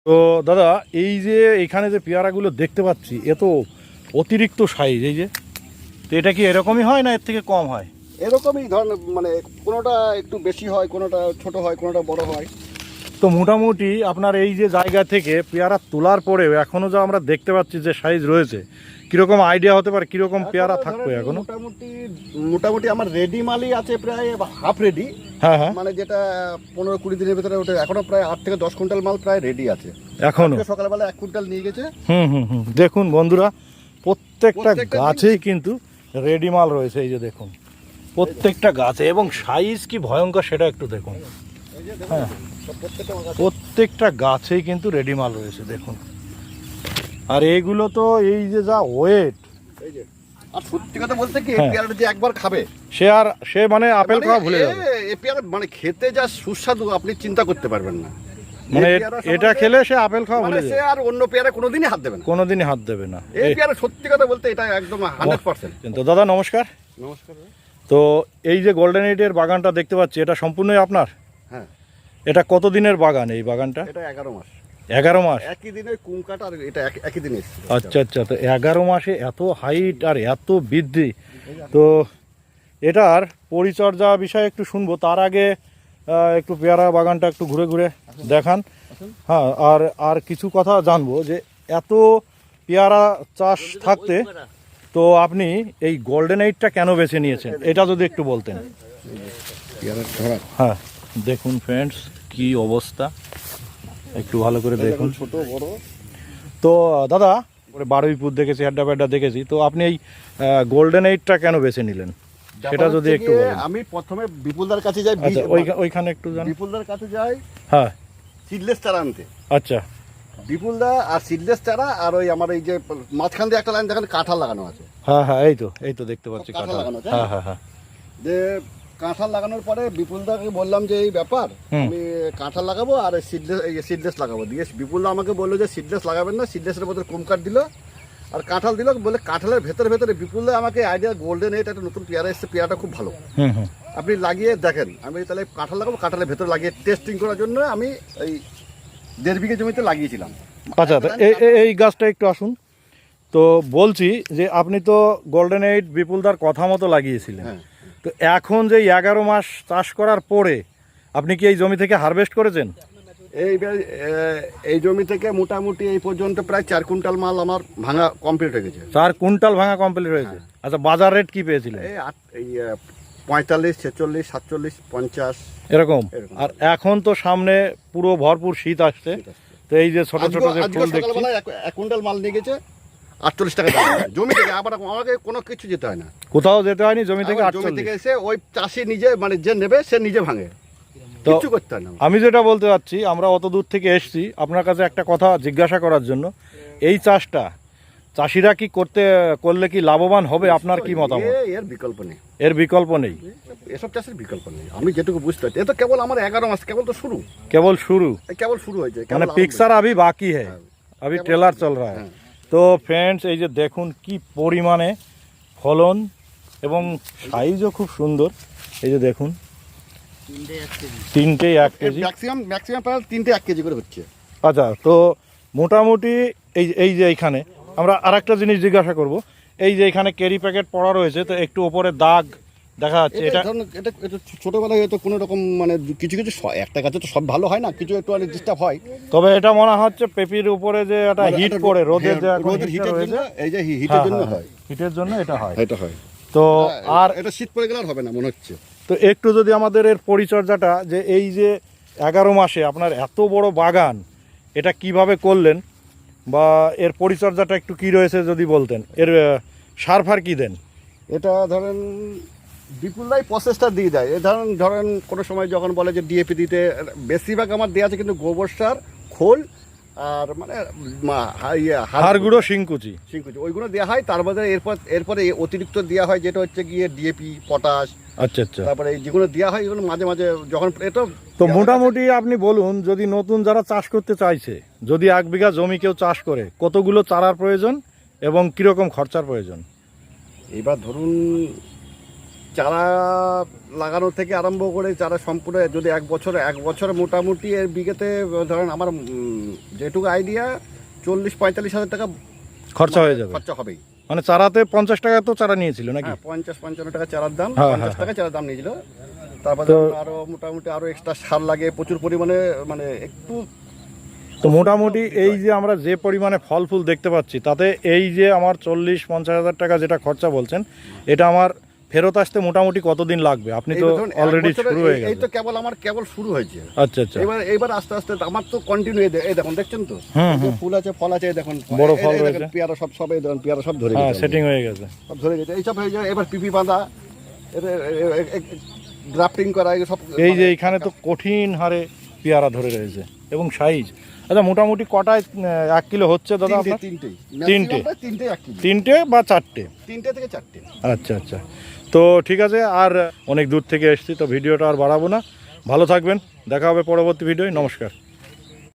তো দাদা, এই যে এখানে যে পেয়ারাগুলো দেখতে পাচ্ছি এ তো অতিরিক্ত সাইজ, এই যে, তো এটা কি এরকমই হয় না এর থেকে কম হয়? এরকমই ধরনের, মানে কোনোটা একটু বেশি হয়, কোনোটা ছোট হয়, কোনোটা বড় হয়। তো মোটামুটি আপনার এই যে জায়গা থেকে পেয়ারা তোলার পরেও এখনও যা আমরা দেখতে পাচ্ছি যে সাইজ রয়েছে, কীরকম আইডিয়া হতে পারে কীরকম পেয়ারা থাকবে এখনো? মোটামুটি আমার রেডি মালই আছে প্রায় হাফ রেডি। হ্যাঁ হ্যাঁ, মানে যেটা 15-20 দিনের ভিতরে ওঠে, এখনো প্রায় 8 থেকে 10 কুইন্টাল মাল প্রায় রেডি আছে এখনো। সকালবেলা 1 কুইন্টাল নিয়ে গেছে। দেখুন বন্ধুরা, প্রত্যেকটা গাছেই কিন্তু রেডি মাল রয়েছে, এই যে দেখুন প্রত্যেকটা গাছে, এবং সাইজ কি ভয়ঙ্কর সেটা একটু দেখুন। হ্যাঁ, প্রত্যেকটা গাছেই কিন্তু রেডি মাল রয়েছে দেখুন। আর এইগুলো তো এই যে যা ওয়েট, এই যে, আর সত্যি কথা বলতে কি, পেয়ারা যে একবার খাবে সে মানে আপেল খাওয়া ভুলে যাবে। এই পেয়ারা মানে খেতে যা সুস্বাদু আপনি চিন্তা করতে পারবেন না। মানে এটা খেলে সে আপেল খাওয়া ভুলে যাবে, সে আর অন্য পেয়ারা কোনোদিনই হাত দেবে না, কোনোদিনই হাত দেবে না। এই পেয়ারা সত্যি কথা বলতে এটা একদম 100%। তো দাদা নমস্কার। নমস্কার। তো এই যে গোল্ডেন এইডের বাগানটা দেখতে পাচ্ছি, এটা সম্পূর্ণই আপনার? হ্যাঁ। এটা কত দিনের বাগান এই বাগানটা? এটা 11 মাস। 11 মাস? একই দিনে কুম কাটা, আর এটা একই দিনে এসেছে। আচ্ছা আচ্ছা, তো 11 মাসে এত হাইট আর এত বৃদ্ধি। তো এটার পরিচর্যা বিষয়ে একটু শুনবো, তার আগে একটু পেয়ারা বাগানটা একটু ঘুরে ঘুরে দেখান। হ্যাঁ, আর কিছু কথা জানবো যে এত পেয়ারা চাষ থাকতে তো আপনি এই গোল্ডেন এইডটা কেন বেছে নিয়েছেন, এটা যদি একটু বলতেন। হ্যাঁ দেখুন ফ্রেন্ডস, কি অবস্থা একটু ভালো করে দেখুন। ছোট বড়। তো দাদা, বারুইপুর দেখেছি, হেড্ডা দেখেছি, তো আপনি এই গোল্ডেন এইডটা কেন বেছে নিলেন সেটা যদি একটু বলেন। আমি প্রথমে বিপুলদার কাছে যাই। আচ্ছা, ওইখানে একটু জান। বিপুলদার কাছে যাই, হ্যাঁ, সিডলেস চারা আনতে। আচ্ছা, বিপুলদা আর সিডলেস চারা, আর ওই আমার এই যে মাঝখান দিয়ে একটা লাইন দেখেন কাঁঠাল লাগানো আছে। হ্যাঁ হ্যাঁ, এই তো দেখতে পাচ্ছি কাঁঠাল কাঁঠাল। লাগানো আছে। হ্যাঁ হ্যাঁ হ্যাঁ। যে কাঁঠাল লাগানোর পরে বিপুলদাকে বললাম যে এই ব্যাপার, আমি কাঁঠাল লাগাবো আর সিডলেস লাগাবো। দিয়ে বিপুলদা আমাকে বললো যে সিডলেস লাগাবেন না, সিডলেসের বদলে কুম কাঠ দিল আর কাঁঠাল দিল। বলে কাঁঠালের ভেতরে বিপুলদা আমাকে আইডিয়া, গোল্ডেন এইড একটা নতুন পেয়ারা এসছে, পেয়ারাটা খুব ভালো, আপনি লাগিয়ে দেখেন। আমি তাহলে কাঁঠাল লাগাবো, কাঁঠালের ভেতরে লাগিয়ে টেস্টিং করার জন্য আমি এই 1.5 বিঘে জমিতে লাগিয়েছিলাম। আচ্ছা, এই গাছটা একটু আসুন। তো বলছি যে আপনি তো গোল্ডেন এইড বিপুলদার কথা মতো লাগিয়েছিলেন। হ্যাঁ। তো এখন যে 11 মাস চাষ করার পরে আপনি কি এই জমি থেকে হারভেস্ট করেছেন? এই জমি থেকে মোটামুটি এই পর্যন্ত প্রায় 4 কুইন্টাল মাল আমার ভাঙা কমপ্লিট হয়ে গেছে। 4 কুইন্টাল ভাঙা কমপ্লিট হয়েছে? আচ্ছা, বাজার রেট কি পেয়েছিলেন? এই 45, 46, 47, 50 এরকম। আর এখন তো সামনে পুরো ভরপুর শীত আসছে, তো এই যে ছোট ছোট যে ফুল দেখছি, 1 কুইন্টাল মাল নিয়ে গেছে 48 টাকা দাম জমি থেকে। আবার আমাকে কোনো কিছু যেতে হয় না, কোথাও যেতে হয়নি, জমি থেকে 48। জমি থেকে এসে ওই চাষি নিজে, মানে যে নেবে সে নিজে ভাঙে, কিছু করতে হয় না। আমি যেটা বলতে চাচ্ছি, আমরা অত দূর থেকে এসেছি আপনার কাছে একটা কথা জিজ্ঞাসা করার জন্য। এই চাষটা চাষিরা কি করলে কি লাভবান হবে, আপনার কি মতামত? এর বিকল্প নেই, এর বিকল্প নেই, এসব চাষের বিকল্প নেই। আমি যেটুকু বুঝতে পারছি, এ তো কেবল আমার 11 মাস, কেবল তো শুরু, কেবল শুরু হয়েছে, মানে পিকচার अभी बाकी है, अभी ट्रेलर चल रहा है। তো ফ্রেন্ডস, এই যে দেখুন কি পরিমাণে ফলন এবং সাইজও খুব সুন্দর। এই যে দেখুন, 3টে 1 কেজি, ম্যাক্সিমাম প্রায় 3টে 1 কেজি করে হচ্ছে। আচ্ছা, তো মোটামুটি এই যে এইখানে আমরা আরেকটা জিনিস জিজ্ঞাসা করব। এই যে এখানে ক্যারি প্যাকেট পড়া রয়েছে, তো একটু ওপরে দাগ দেখা যাচ্ছে, এটা ছোটবেলায় হয়তো কোনো রকম, মানে কিছু একটা গাছে তো সব ভালো হয় না, কিছু একটু অনেক ডিস্টার্ব হয়। তবে এটা মনে হচ্ছে পেপির উপরে যে একটা হিট পড়ে, রোদের যে হিটের জন্য, এই যে হিটের জন্য হয়, হিটের জন্য এটা হয়। তো আর এটা শীত পড়ে গেলে আর হবে না মনে হচ্ছে। তো একটু যদি আমাদের এর পরিচর্যাটা, যে এই যে 11 মাসে আপনার এত বড় বাগান, এটা কিভাবে করলেন বা এর পরিচর্যাটা একটু কি রয়েছে যদি বলতেন। এর সার ফার কি দেন? এটা ধরেন বিপুলদাই প্রসেসটা দিয়ে দেয়। এ ধরেন কোনো সময় যখন বলে যে ডিএপি দিতে, বেশিরভাগ আমার দেওয়া আছে কিন্তু গোবর সার, খোল আর মানে হাড় গুঁড়ো, শিংকুচি ওইগুলো দেওয়া হয়। তার মধ্যে এরপরে অতিরিক্ত দেওয়া হয় যেটা হচ্ছে গিয়ে ডিএপি, পটাশ। আচ্ছা আচ্ছা, তারপরে যেগুলো দেওয়া হয় এগুলো মাঝে মাঝে যখন এটা। তো মোটামুটি আপনি বলুন, যদি নতুন যারা চাষ করতে চাইছে, যদি 1 বিঘা জমি কেউ চাষ করে, কতগুলো চারার প্রয়োজন এবং কিরকম খরচার প্রয়োজন? এবার ধরুন চারা লাগানো থেকে আরম্ভ করে চারা সম্পূর্ণ যদি এক বছর মোটামুটি এর বিঘেতে ধরেন আমার যেটুকু আইডিয়া 40-45 হাজার টাকা খরচা হয়ে যাবে, খরচা হবেই। মানে চারাতে 50 টাকা তো চারা নিয়েছিল নাকি? হ্যাঁ, 50-55 টাকা চারার দাম, হ্যাঁ, 50 টাকা চারার দাম নিয়েছিল। তারপরে আরো মোটামুটি আরো এক্সট্রা সার লাগে প্রচুর পরিমাণে, মানে একটু। তো মোটামুটি এই যে আমরা যে পরিমাণে ফল ফুল দেখতে পাচ্ছি, তাতে এই যে আমার 40-50 হাজার টাকা যেটা খরচা বলছেন, এটা আমার ফেরত আসতে মোটামুটি কতদিন লাগবে? আপনি তো অলরেডি শুরু হয়ে গেছে। এই তো কেবল শুরু হয়েছে। আচ্ছা আচ্ছা। এবার আস্তে আস্তে আমার তো কন্টিনিউ, এই দেখুন, দেখছেন তো ফুল আছে, ফল আছে, এই দেখুন বড় ফল রয়েছে, পেয়ারা সব এই দেখুন, পেয়ারা সব ধরে হ্যাঁ গেছে, সেটিং হয়ে গেছে, সব ধরে গেছে, এইসব হয়ে যায়। এবার পিপি বাঁধা, গ্রাফটিং করা, সব। এই যে এখানে তো কঠিন হারে পেয়ারা ধরে রয়েছে এবং সাইজ। আচ্ছা, মোটামুটি কটায় 1 কিলো হচ্ছে দাদা আপনার? তিনটে বা চারটে? 3টে থেকে 4টে। আচ্ছা আচ্ছা, তো ঠিক আছে। আর অনেক দূর থেকে এসেছি, তো ভিডিওটা আর বাড়াবো না। ভালো থাকবেন, দেখা হবে পরবর্তী ভিডিওয়। নমস্কার।